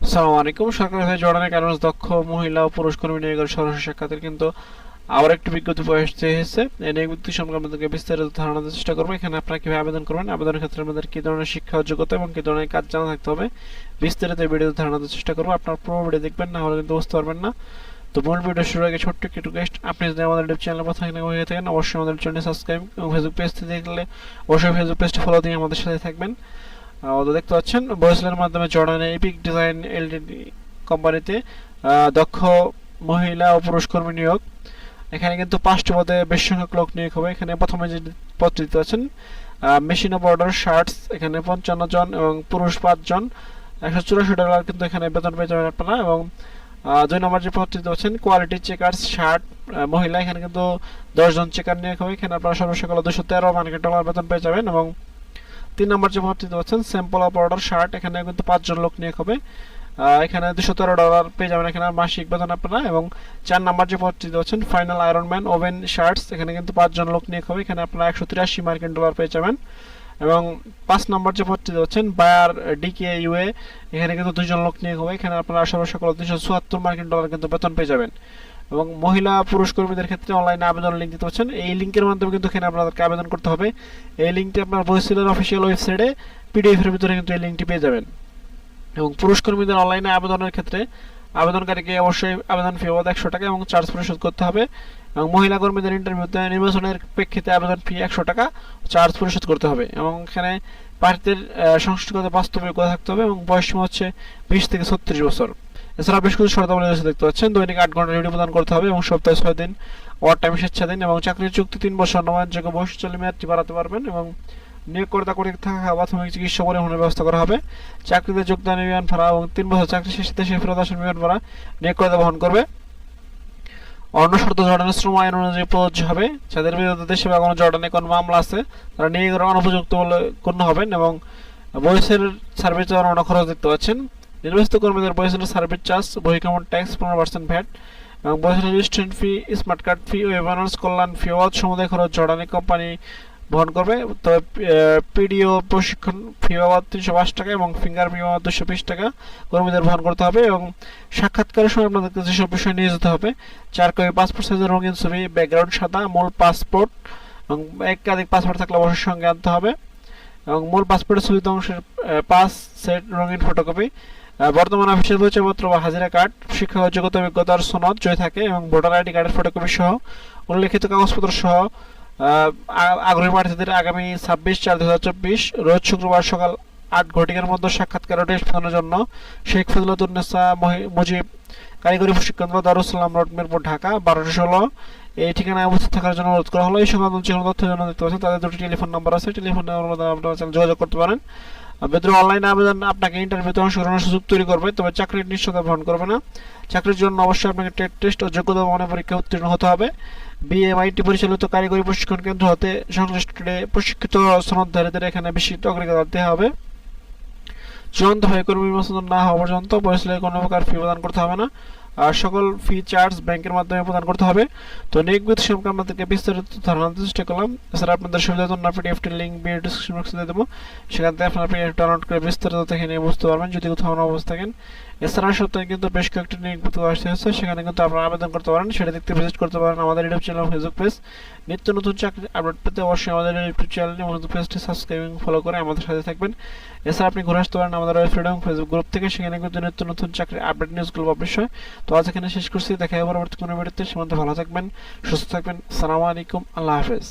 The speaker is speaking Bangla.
আসসালামু আলাইকুম। সরকারি হয়ে জর্ডানের গার্মেন্টস দক্ষ মহিলা ও পুরুষ কর্মী নিয়োগের সরাসরি সাক্ষাতের কিন্তু আবার একটি বিজ্ঞপ্তি প্রকাশ হয়েছে। এই নিয়োগটি সম্পর্কে আপনাদেরকে বিস্তারিত ধারণা দেওয়ার চেষ্টা করবো। এখানে আপনারা কিভাবে আবেদন করবেন, আবেদনের ক্ষেত্রে আপনাদের কি ধরনের শিক্ষা যোগ্যতা এবং কি ধরনের কাজ জানা থাকতে হবে, বিস্তারিত ভিডিওতে ধারণা দেওয়ার চেষ্টা করবো। আপনার পুরো ভিডিও দেখবেন, না হলে কিন্তু বুঝতে পারবেন না। তো মূল ভিডিও শুরু আগে ছোট্ট একটি রিকোয়েস্ট, আপনি যদি আমাদের ইউটিউব চ্যানেলে প্রথম হয়ে থাকেন অবশ্যই আমাদের চ্যানেল সাবস্ক্রাইব এবং ফেসবুক পেজ থেকে দেখলে অবশ্যই ফেসবুক পেজটি ফলো দিয়ে আমাদের সাথে থাকবেন। তো দেখতে পাচ্ছেন বয়সের মাধ্যমে জর্ডানের এপিক ডিজাইন এলটিডি কোম্পানিতে দক্ষ মহিলা ও পুরুষ কর্মী নিয়োগ। এখানে কিন্তু 5টি পদে বেশি সংখ্যক লোক নিয়োগ হবে। এখানে প্রথমে যে পদটি দেখতে পাচ্ছেন মেশিন অফ অর্ডার শার্টস, এখানে 55 জন এবং পুরুষ 5 জন, $184 কিন্তু এখানে বেতন পেয়ে যাবেন আপনারা। এবং 2 নম্বর যে পদটি দেখতে পাচ্ছেন কোয়ালিটি চেকার শার্ট মহিলা, এখানে কিন্তু 10 জন চেকার নিয়োগ হবে। এখানে আপনারা সর্বশেষ $213 বেতন পেয়ে যাবেন। এবং 3 নম্বর যে পদটি দেখতে পাচ্ছেন স্যাম্পল অফ অর্ডার শার্ট, এখানে কিন্তু 5 জন লোক নিয়োগ হবে। এখানে $213 পেয়ে যাবেন এখানে মাসিক বেতন আপনারা। এবং 4 নাম্বার যে পদটি দেখছেন ফাইনাল আয়রনম্যান ওভেন শার্টস, এখানে কিন্তু 5 জন লোক নিয়োগ হবে। এখানে আপনারা $183 পেয়ে যাবেন। এবং 5 নম্বর যে পদটি দেখছেন বায়ার ডিকে ইউএ, এখানে কিন্তু 2 জন লোক নিয়োগ হবে। এখানে আপনারা সর্বসকল $374 কিন্তু বেতন পেয়ে যাবেন। এবং মহিলা পুরুষ কর্মীদের ক্ষেত্রে অনলাইনে আবেদন লিঙ্ক দিতে পারছেন। এই লিঙ্কের মাধ্যমে কিন্তু এখানে আপনাদেরকে আবেদন করতে হবে। এই লিঙ্কটি আপনার বহিসেলের অফিসিয়াল ওয়েবসাইটে পিডিএফ এর ভিতরে কিন্তু এই লিঙ্কটি পেয়ে যাবেন। এবং পুরুষ কর্মীদের অনলাইনে আবেদনের ক্ষেত্রে আবেদনকারীকে অবশ্যই আবেদন ফি বাবদ $100 এবং চার্জ পরিশোধ করতে হবে। এবং মহিলা কর্মীদের ইন্টারভিউতে নির্বাচনের প্রেক্ষিতে আবেদন ফি $100 চার্জ পরিশোধ করতে হবে। এবং এখানে প্রার্থীদের সংশ্লিষ্ট বাস্তব যোগ্যতা থাকতে হবে এবং বয়সসীমা হচ্ছে 20 থেকে 36 বছর। এছাড়া বেশ কিছু শর্তাবলী দেখতে পাচ্ছেন, দৈনিক 8 ঘন্টা ডিউটি প্রদান করতে হবে এবং সপ্তাহে 6 দিন ওভার টাইম স্বেচ্ছাদিন। এবং চাকরির চুক্তি 3 বছর নবায়নযোগ্য বয়সচলী মেয়াদটি বাড়াতে পারবেন। এবং নিয়োগকর্তা কর্তৃক থাকা প্রাথমিক চিকিৎসা পরিবহনের ব্যবস্থা করা হবে। চাকরিতে যোগদান বিমান ভাড়া এবং 3 বছর চাকরি শেষে দেশে ফেরত আসার বিমান ভাড়া নিয়োগকর্তা বহন করবে। অন্য শর্ত জর্ডানের শ্রম আইন অনুযায়ী প্রযোজ্য হবে। যাদের বিরুদ্ধে দেশে বা কোনো জর্ডানে কোনো মামলা আছে তারা নিয়োগের অনুপযুক্ত বলে গণ্য হবেন। এবং বয়সের সার্ভিস দেওয়ার অন্য খরচ দেখতে পাচ্ছেন। নির্বাচিত কর্মীদের বয়সের সার্ভিস চার্জ, বহিঃগমন ট্যাক্স 15% ভ্যাট এবং বয়সের registration fee, smart card fee ও এভারেন্স কল্যাণ ফি বাবদ সমুদায় খরচ জর্ডানি কোম্পানি বহন করবে। তবে পিডিও প্রশিক্ষণ ফি বাবদ $305 এবং ফিঙ্গার ফি বাবদ $220 কর্মীদের বহন করতে হবে। এবং সাক্ষাৎকারের সময় আপনাদেরকে যেসব বিষয় নিয়ে যেতে হবে: 4 কপি পাসপোর্ট সাইজের রঙিন ছবি, ব্যাকগ্রাউন্ড সাদা, মূল পাসপোর্ট এবং একাধিক পাসপোর্ট থাকলে অবশ্যই সঙ্গে আনতে হবে। এবং মূল পাসপোর্টের ছবিতে অংশের 5 সেট রঙিন ফটোকপি, বর্তমান অফিসের পরিচয়পত্র বা হাজিরা কার্ড, শিক্ষা যোগ্যতা অভিজ্ঞতার সনদ যদি থাকে এবং ভোটার আইডি কার্ডের ফটোকপি সহ উল্লেখিত কাগজপত্র সহ আগ্রহী প্রার্থীদের আগামী 26/4/2024 রোজ শুক্রবার সকাল 8 ঘটিকার মধ্যে সাক্ষাৎকার ও টেস্ট প্রদানের জন্য শেখ ফজলুন্নেসা মুজিব কারিগরি প্রশিক্ষণ কেন্দ্র, দারুস সালাম রোড, মিরপুর, ঢাকা 1216 এই ঠিকানায় উপস্থিত থাকার জন্য অনুরোধ করা হলো। এই সংক্রান্ত যে কোনো তথ্যের জন্য দেখতে পাচ্ছেন তাদের 2টি টেলিফোন নাম্বার আছে। টেলিফোন নাম্বার আপনারা যোগাযোগ করতে পারেন। বেতন অনলাইন আবেদন আপনাকে ইন্টারভিউতে অংশগ্রহণের সুযোগ তৈরি করবে, তবে চাকরির নিশ্চয়তা বহন করবে না। চাকরির জন্য অবশ্যই আপনাকে টেট টেস্ট ও যোগ্যতা প্রমাণের পরীক্ষা উত্তীর্ণ হতে হবে। বিএমআইটি পরিচালিত কারিগরি প্রশিক্ষণ কেন্দ্র হতে সংশ্লিষ্ট প্রশিক্ষিত সনদধারীদের এখানে বেশি অগ্রাধিকার দেওয়া হবে। চূড়ান্তভাবে কর্মী নির্বাচন না হওয়া পর্যন্ত বয়সের কোনো প্রকার ফি প্রদান করতে হবে না। আর সকল ফি চার্জ ব্যাংকের মাধ্যমে প্রদান করতে হবে। তো নিয়োগ বিধি সম্পর্কে আপনাদেরকে বিস্তারিত ধারণা দিতে চেষ্টা করলাম। এছাড়া আপনাদের সুবিধার জন্য পিডিএফটির লিঙ্ক ভিডিও ডিসক্রিপশন বক্সে দিয়ে দেবো, সেখান থেকে আপনারা পিডিএফ ডাউনলোড করে বিস্তারিত দেখে নিয়ে বুঝতে পারবেন যদি কোথাও না বুঝতে থাকেন। এছাড়া সপ্তাহে কিন্তু বেশ কয়েকটি নিয়োগ বিজ্ঞপ্তি আসতে হচ্ছে, সেখানে কিন্তু আপনারা আবেদন করতে পারেন, সেটা দেখতে ভিজিট করতে পারেন আমাদের ইউটিউব চ্যানেল, ফেসবুক পেজ। নিত্য নতুন চাকরি আপডেট পেতে অবশ্যই আমাদের ইউটিউব চ্যানেল এবং পেজটি সাবস্ক্রাইব এবং ফলো করে আমাদের সাথে থাকবেন। এছাড়া আপনি ঘুরে আসতে পারেন আমাদের ওয়েবসাইট এবং ফেসবুক গ্রুপ থেকে, সেখানে কিন্তু নিত্য নতুন চাকরি আপডেট নিউজগুলো পাবলিশ হয়। তো আজ এখানে শেষ করছি, দেখা হবে পরবর্তী কোনো ভিডিওতে। সে মধ্যে ভালো থাকবেন, সুস্থ থাকবেন। আসসালামু আলাইকুম, আল্লাহ হাফেজ।